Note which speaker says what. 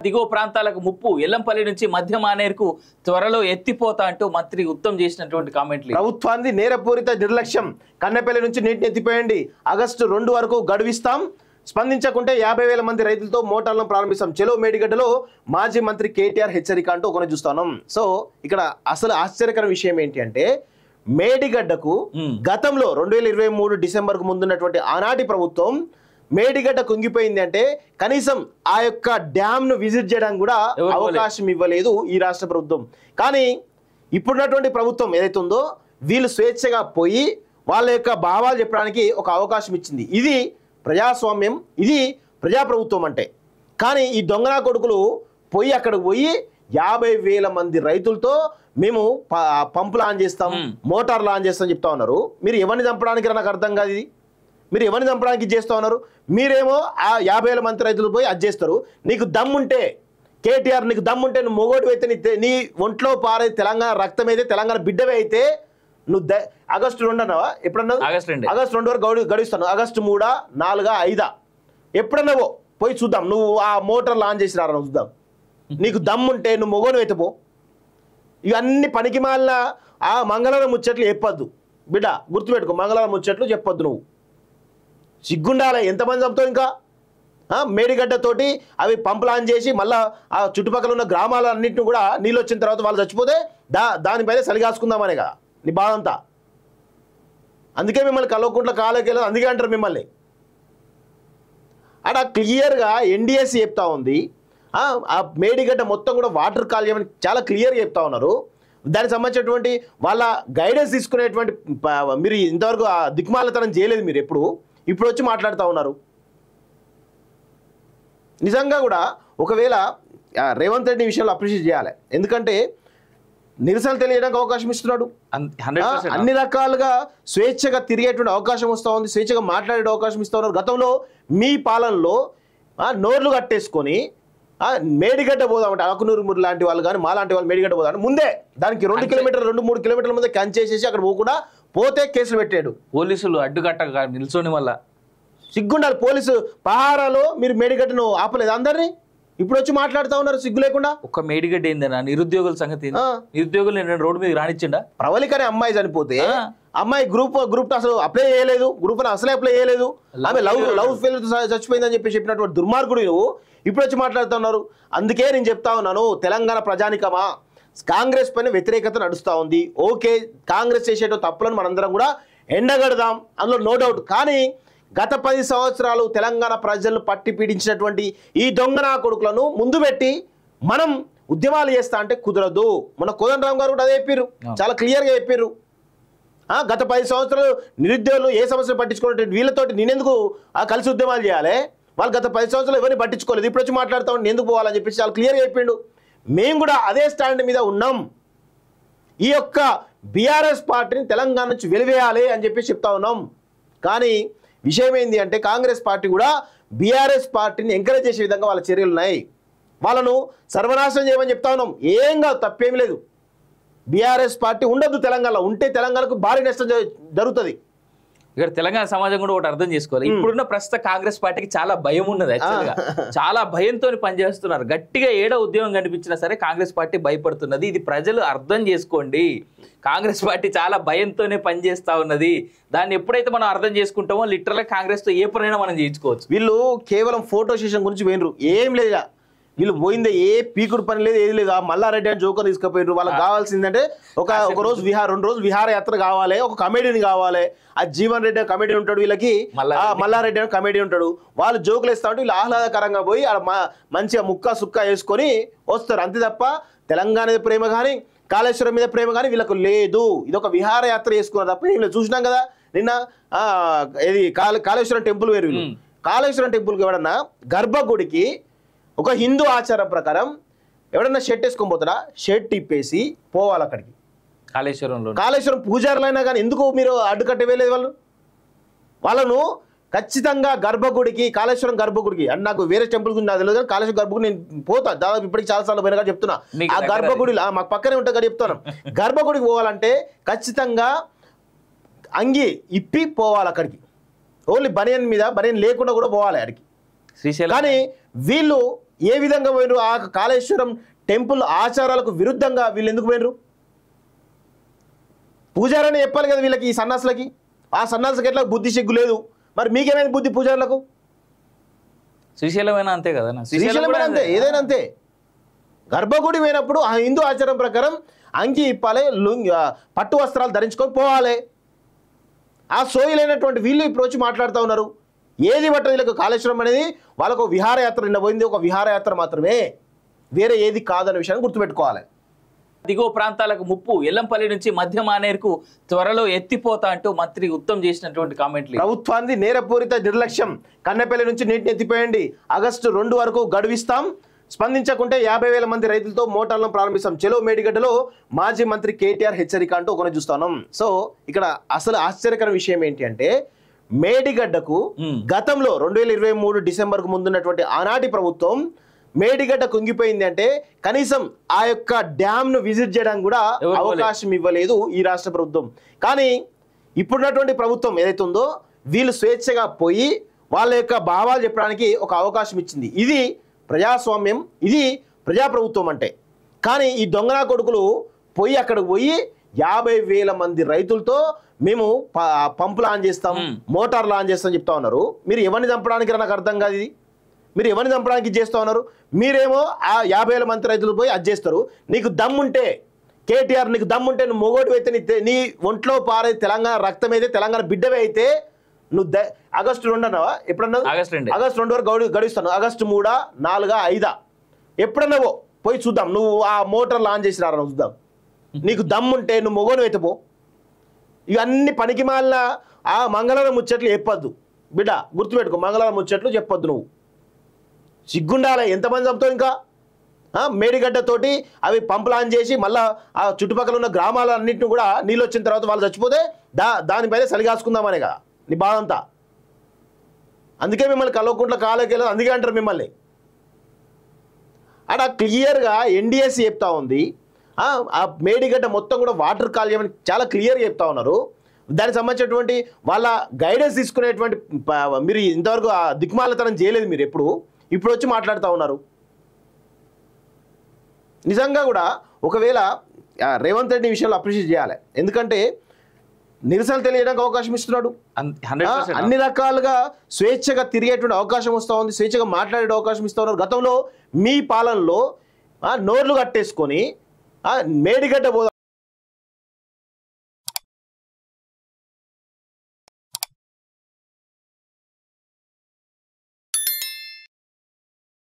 Speaker 1: దిగువ ప్రాంతాలకు ముప్పు, ఎల్లంపల్లి నుంచి మధ్య మానేరుకు త్వరలో ఎత్తిపోతా అంటూ మంత్రి ఉత్తమ్ చేసినటువంటి కామెంట్లు.
Speaker 2: ప్రభుత్వాన్ని నేరపూరిత నిర్లక్ష్యం, కన్నెపల్లి నుంచి నీటిని ఎత్తిపోయండి, ఆగస్టు 2 వరకు గడువిస్తాం, స్పందించకుంటే 50,000 మంది రైతులతో మోటార్లను ప్రారంభిస్తాం, చెలో మేడిగడ్డలో మాజీ మంత్రి కేటీఆర్ హెచ్చరిక అంటూ ఒకటి చూస్తున్నాం. సో ఇక్కడ అసలు ఆశ్చర్యకర విషయం ఏంటి అంటే మేడిగడ్డకు గతంలో 2023 డిసెంబర్కు ముందున్నటువంటి ఆనాటి ప్రభుత్వం మేడిగడ్డ కుంగిపోయింది అంటే కనీసం ఆ యొక్క డ్యామ్ ను విజిట్ చేయడానికి కూడా అవకాశం ఇవ్వలేదు ఈ రాష్ట్ర ప్రభుత్వం. కానీ ఇప్పుడున్నటువంటి ప్రభుత్వం ఏదైతే ఉందో వీళ్ళు స్వేచ్ఛగా పోయి వాళ్ళ యొక్క భావాలు చెప్పడానికి ఒక అవకాశం ఇచ్చింది. ఇది ప్రజాస్వామ్యం, ఇది ప్రజాప్రభుత్వం అంటే. కానీ ఈ దొంగనా కొడుకులు పోయి అక్కడికి పోయి 50,000 మంది రైతులతో మేము పంపులు ఆన్ చేస్తాం, మోటార్లు ఆన్ చేస్తాం చెప్తా ఉన్నారు. మీరు ఎవరిని చంపడానికి నాకు అర్థం కాదు. ఇది మీరు ఎవరిని చంపడానికి చేస్తూ ఉన్నారు? మీరేమో ఆ 50,000 మంది రైతులు పోయి అది చేస్తారు. నీకు దమ్ముంటే కేటీఆర్, నీకు దమ్ముంటే నువ్వు మొగోటి అయితే నీ ఒంట్లో పారే తెలంగాణ రక్తం అయితే తెలంగాణ బిడ్డవే అయితే నువ్వు ఆగస్టు 2 అన్నావా? ఎప్పుడన్నా ఆగస్టు 2 వరకు గడుస్తాను. ఆగస్టు 3, 4, 5 ఎప్పుడన్నావో పోయి చూద్దాం. నువ్వు ఆ మోటార్లు ఆన్ చేసి రారా చూద్దాం. నీకు దమ్ముంటే నువ్వు మొగోని వెతుపో. ఇవన్నీ పనికి మాలిన ఆ మంగళవారం ముచ్చట్లు చెప్పొద్దు బిడ్డ, గుర్తుపెట్టుకో. మంగళవారం ముచ్చట్లు చెప్పొద్దు. నువ్వు సిగ్గుండాలి. ఎంతమంది చంపుతావు ఇంకా? మేడిగడ్డతోటి అవి పంపులు ఆన్ చేసి మళ్ళీ ఆ చుట్టుపక్కల ఉన్న గ్రామాలన్నింటిని కూడా నీళ్ళు వచ్చిన తర్వాత వాళ్ళు చచ్చిపోతే దానిపైన సలిగాసుకుందామనే కదా నీ బాధ అంతా. అందుకే మిమ్మల్ని కల్వకుంట్ల కాలేకెళ్ళదు. అందుకే అంటారు మిమ్మల్ని. అక్కడ క్లియర్గా ఎన్డీఎస్సీ చెప్తా ఉంది ఆ మేడిగడ్డ మొత్తం కూడా వాటర్ కాల్ చేయమని చాలా క్లియర్గా చెప్తా ఉన్నారు. దానికి సంబంధించినటువంటి వాళ్ళ గైడెన్స్ తీసుకునేటువంటి మీరు ఇంతవరకు ఆ దిక్మాలతనం చేయలేదు. మీరు ఇప్పుడు వచ్చి మాట్లాడుతూ ఉన్నారు. నిజంగా కూడా ఒకవేళ రేవంత్ రెడ్డి విషయంలో అప్రిషియేట్ చేయాలి. ఎందుకంటే నిరసనలు తెలియడానికి అవకాశం ఇస్తున్నాడు. అన్ని రకాలుగా స్వేచ్ఛగా తిరిగేటువంటి అవకాశం వస్తూ ఉంది, స్వేచ్ఛగా మాట్లాడే అవకాశం ఇస్తూ ఉన్నారు. గతంలో మీ పాలనలో నోర్లు కట్టేసుకొని మేడిగడ్డ పోదామంటే ఆకునూరు లాంటి వాళ్ళు కానీ మా లాంటి వాళ్ళు మేడిగడ్డ పోదామంటే ముందే దానికి 2 కిలోమీటర్లు 2-3 కిలోమీటర్ల ముందే కంచేసేసి అక్కడ పోకుండా పోతే కేసులు పెట్టాడు.
Speaker 1: పోలీసులు అడ్డుకట్ట నిల్చొని వల్ల
Speaker 2: సిగ్గుండాలి. పోలీసు పహారాలో మీరు మేడిగడ్డను ఆపలేదు అందరినీ. ఇప్పుడు వచ్చి మాట్లాడుతూ ఉన్నారు సిగ్గు లేకుండా.
Speaker 1: ఒక మేడిగడ్డ ఏందన్నా నిరుద్యోగుల సంగతి? నిరుద్యోగులు నేను రోడ్డు మీద రానిచ్చిండా?
Speaker 2: ప్రవళిక అనే అమ్మాయి చనిపోతే అమ్మాయి గ్రూప్ అసలు అప్లై చేయలేదు, గ్రూప్ అసలే అప్లై చేయలేదు, ఆమె లవ్ ఫెయిల్యూర్ చచ్చిపోయిందని చెప్పినటువంటి దుర్మార్గుడు నువ్వు ఇప్పుడు వచ్చి మాట్లాడుతున్నారు. అందుకే నేను చెప్తా ఉన్నాను, తెలంగాణ ప్రజానికమా కాంగ్రెస్ పైన వ్యతిరేకత నడుస్తూ ఉంది. ఓకే, కాంగ్రెస్ చేసేట తప్పులను మనందరం కూడా ఎండగడదాం, అందులో నో డౌట్. కానీ గత 10 సంవత్సరాలు తెలంగాణ ప్రజలను పట్టి పీడించినటువంటి ఈ దొంగనా కొడుకులను ముందు పెట్టి మనం ఉద్యమాలు చేస్తా అంటే కుదరదు. మన కోదండరామ్ గారు కూడా అదే చెప్పారు, చాలా క్లియర్గా చెప్పారు. గత 10 సంవత్సరాలు నిరుద్యోగులు ఏ సమస్యలు పట్టించుకున్నటువంటి వీళ్ళతోటి నేనెందుకు కలిసి ఉద్యమాలు చేయాలి? వాళ్ళు గత 10 సంవత్సరాలు ఎవరిని పట్టించుకోలేదు, ఇప్పుడు వచ్చి మాట్లాడుతూ ఉంటే ఎందుకు పోవాలని చెప్పేసి చాలా క్లియర్గా చెప్పిండు. మేము కూడా అదే స్టాండ్ మీద ఉన్నాం. ఈ యొక్క బీఆర్ఎస్ పార్టీని తెలంగాణ నుంచి వెలివేయాలి అని చెప్పేసి చెప్తా ఉన్నాం. కానీ విషయం ఏంటి అంటే కాంగ్రెస్ పార్టీ కూడా బీఆర్ఎస్ పార్టీని ఎంకరేజ్ చేసే విధంగా వాళ్ళ చర్యలు ఉన్నాయి. వాళ్ళను సర్వనాశనం చేయమని చెప్తా ఉన్నాం. ఏం కాదు, తప్పేం లేదు. బీఆర్ఎస్ పార్టీ ఉండదు తెలంగాణలో. ఉంటే తెలంగాణకు భారీ నష్టం జరుగుతుంది.
Speaker 1: ఇక్కడ తెలంగాణ సమాజం కూడా ఒకటి అర్థం చేసుకోవాలి. ఇప్పుడున్న ప్రస్తుత కాంగ్రెస్ పార్టీకి చాలా భయం ఉన్నది. యాక్చువల్గా చాలా భయంతో పనిచేస్తున్నారు. గట్టిగా ఏడ ఉద్యమం కనిపించినా సరే కాంగ్రెస్ పార్టీ భయపడుతున్నది. ఇది ప్రజలు అర్థం చేసుకోండి. కాంగ్రెస్ పార్టీ చాలా భయంతోనే పనిచేస్తా ఉన్నది. దాన్ని ఎప్పుడైతే మనం అర్థం చేసుకుంటామో లిటరల్గా కాంగ్రెస్ తో ఏ పనైనా మనం చేయించుకోవచ్చు.
Speaker 2: వీళ్ళు కేవలం ఫోటో సెషన్ గురించి పోయినరు, ఏం లేదా వీళ్ళు పోయిందే ఏ పీకుడు పని లేదు, ఏది లేదు. ఆ మల్లారెడ్డి అని జోకర్ తీసుకుపోయినారు. వాళ్ళకి కావాల్సిందంటే ఒక రోజు 2 రోజులు విహారయాత్ర కావాలి, ఒక కమెడీని కావాలి. ఆ జీవన్ రెడ్డి కమెడీ ఉంటాడు, వీళ్ళకి మల్లారెడ్డి అని కమెడీ ఉంటాడు. వాళ్ళు జోకులు వేస్తా ఉంటే వీళ్ళు ఆహ్లాదకరంగా పోయి మంచిగా ముక్క సుక్క వేసుకొని వస్తారు. అంతే తప్ప తెలంగాణ మీద ప్రేమ కానీ కాళేశ్వరం మీద ప్రేమ కానీ వీళ్ళకు లేదు. ఇది ఒక విహారయాత్ర చేసుకున్నారు తప్ప వీళ్ళు చూసినాం కదా నిన్న. ఇది కాళేశ్వరం టెంపుల్ వేరు. వీళ్ళు కాళేశ్వరం టెంపుల్కి ఎవడన్నా గర్భగుడికి ఒక హిందూ ఆచారం ప్రకారం ఎవడన్నా షర్ట్ వేసుకొని పోతాడా? షర్ట్ ఇప్పేసి పోవాలి అక్కడికి. కాళేశ్వరం పూజారులైనా కానీ ఎందుకు మీరు అడ్డుకట్ట వేయలేదు? వాళ్ళను ఖచ్చితంగా గర్భగుడికి, కాళేశ్వరం గర్భగుడికి అంటే నాకు వేరే టెంపుల్ గురించి నాకు తెలియదు కానీ కాళేశ్వరం గర్భగుడి నేను పోతా దాదాపు ఇప్పటికి చాలాసార్లు పోయినా కానీ చెప్తున్నా. ఆ గర్భగుడి మాకు పక్కనే ఉంటుంది కానీ చెప్తాను. గర్భగుడికి పోవాలంటే ఖచ్చితంగా అంగి ఇప్పి పోవాలి అక్కడికి. ఓన్లీ బనియన్ మీద, బనియన్ లేకుండా కూడా పోవాలి ఆడికి.
Speaker 1: శ్రీశైలం
Speaker 2: కానీ వీళ్ళు ఏ విధంగా పోయినరు? ఆ కాళేశ్వరం టెంపుల్ ఆచారాలకు విరుద్ధంగా వీళ్ళు ఎందుకు పోయినరు? పూజారని చెప్పాలి కదా వీళ్ళకి, ఈ సన్నాసులకి. ఆ సన్నాసులకి ఎట్లా బుద్ధి సిగ్గు లేదు. మరి మీకేమైంది బుద్ధి పూజారులకు?
Speaker 1: శ్రీశైలమైనా అంతే కదా,
Speaker 2: శ్రీశైలం అంతే, ఏదైనా అంతే. గర్భగుడి పోయినప్పుడు ఆ హిందూ ఆచారం ప్రకారం అంగి ఇప్పాలి, పట్టు వస్త్రాలు ధరించుకొని పోవాలి. ఆ సోయిలైనటువంటి వీళ్ళు ఇప్పుడు వచ్చి మాట్లాడుతూ ఉన్నారు. ఏది పట్టదు వీళ్ళకు కాళేశ్వరం అనేది. వాళ్ళకు విహారయాత్ర నిన్న పోయింది, ఒక విహారయాత్ర మాత్రమే, వేరే ఏది కాదనే విషయాన్ని గుర్తుపెట్టుకోవాలి.
Speaker 1: దిగువ ప్రాంతాలకు ముప్పు, ఎల్లంపల్లి నుంచి మధ్య మానేరుకు త్వరలో ఎత్తిపోతా అంటూ మంత్రి ఉత్తమ్ చేసినటువంటి కామెంట్లు.
Speaker 2: ప్రభుత్వాన్ని నేరపూరిత నిర్లక్ష్యం, కన్నెపల్లి నుంచి నీటిని ఎత్తిపోయండి, ఆగస్టు 2 వరకు గడువిస్తాం, స్పందించకుంటే 50,000 మంది రైతులతో మోటార్లను ప్రారంభిస్తాం, చెలో మేడిగడ్డలో మాజీ మంత్రి కేటీఆర్ హెచ్చరిక అంటూ ఒకటి చూస్తున్నాం. సో ఇక్కడ అసలు ఆశ్చర్యకర విషయం ఏంటి అంటే, మేడిగడ్డకు గతంలో 2023 డిసెంబర్కు ముందున్నటువంటి ఆనాటి ప్రభుత్వం మేడిగడ్డ కుంగిపోయింది అంటే కనీసం ఆ యొక్క డ్యామ్ ను విజిట్ చేయడానికి కూడా అవకాశం ఇవ్వలేదు ఈ రాష్ట్ర ప్రభుత్వం. కానీ ఇప్పుడున్నటువంటి ప్రభుత్వం ఏదైతే ఉందో వీళ్ళు స్వేచ్ఛగా పోయి వాళ్ళ యొక్క భావాలు చెప్పడానికి ఒక అవకాశం ఇచ్చింది. ఇది ప్రజాస్వామ్యం, ఇది ప్రజాప్రభుత్వం అంటే. కానీ ఈ దొంగనా కొడుకులు పోయి అక్కడికి పోయి 50,000 మంది రైతులతో మేము పంపులు ఆన్ చేస్తాం, మోటార్లు ఆన్ చేస్తాం చెప్తా ఉన్నారు. మీరు ఎవరిని చంపడానికి నాకు అర్థం కాదు. ఇది మీరు ఎవరిని చంపడానికి చేస్తూ ఉన్నారు? మీరేమో ఆ 50,000 మంది రైతులు పోయి అది చేస్తారు. నీకు దమ్ముంటే కేటీఆర్, నీకు దమ్ముంటే నువ్వు మొగోడు అయితే, నీ ఒంట్లో పారే తెలంగాణ రక్తం అయితే, తెలంగాణ బిడ్డవే అయితే నువ్వు ఆగస్టు 2 అన్నావా? ఎప్పుడన్నా? ఆగస్టు 2 వరకు గడుస్తాను. ఆగస్టు 3, 4, 5 ఎప్పుడన్నావో పోయి చూద్దాం. నువ్వు ఆ మోటార్లు ఆన్ చేసి రారా చూద్దాం. నీకు దమ్ముంటే నువ్వు మొగోడు అయితేపో. ఇవన్నీ పనికి మాలిన ఆ మంగళవారం ముచ్చట్లు చెప్పొద్దు బిడ్డ, గుర్తుపెట్టుకో. మంగళవారం ముచ్చట్లు చెప్పొద్దు. నువ్వు సిగ్గుండాలి. ఎంతమంది చంపుతావు ఇంకా? మేడిగడ్డతోటి అవి పంపులు ఆన్ చేసి మళ్ళీ ఆ చుట్టుపక్కల ఉన్న గ్రామాలన్నింటినీ కూడా నీళ్ళు వచ్చిన తర్వాత వాళ్ళు చచ్చిపోతే దానిపైన సలిగాసుకుందామనే కదా నీ బాధ అంతా. అందుకే మిమ్మల్ని కల్వకుంట్ల కాలేకి వెళ్ళదు, అందుకే అంటారు మిమ్మల్ని. అక్కడ క్లియర్గా ఎన్డీఎస్సీ చెప్తా ఉంది, ఆ మేడిగడ్డ మొత్తం కూడా వాటర్ కాలేయమని చాలా క్లియర్గా చెప్తా ఉన్నారు. దానికి సంబంధించినటువంటి వాళ్ళ గైడెన్స్ తీసుకునేటువంటి మీరు ఇంతవరకు ఆ దిక్మాలతనం చేయలేదు మీరు ఎప్పుడు. ఇప్పుడు వచ్చి మాట్లాడుతూ ఉన్నారు. నిజంగా కూడా ఒకవేళ రేవంత్ రెడ్డి విషయంలో అప్రిషియేట్ చేయాలి. ఎందుకంటే నిరసన తెలియడానికి అవకాశం ఇస్తున్నాడు, అన్ని రకాలుగా స్వేచ్ఛగా తిరిగేటువంటి అవకాశం వస్తూ ఉంది, స్వేచ్ఛగా మాట్లాడే అవకాశం ఇస్తూ ఉన్నారు. గతంలో మీ పాలనలో నోర్లు కట్టేసుకొని మేడిగడ్డ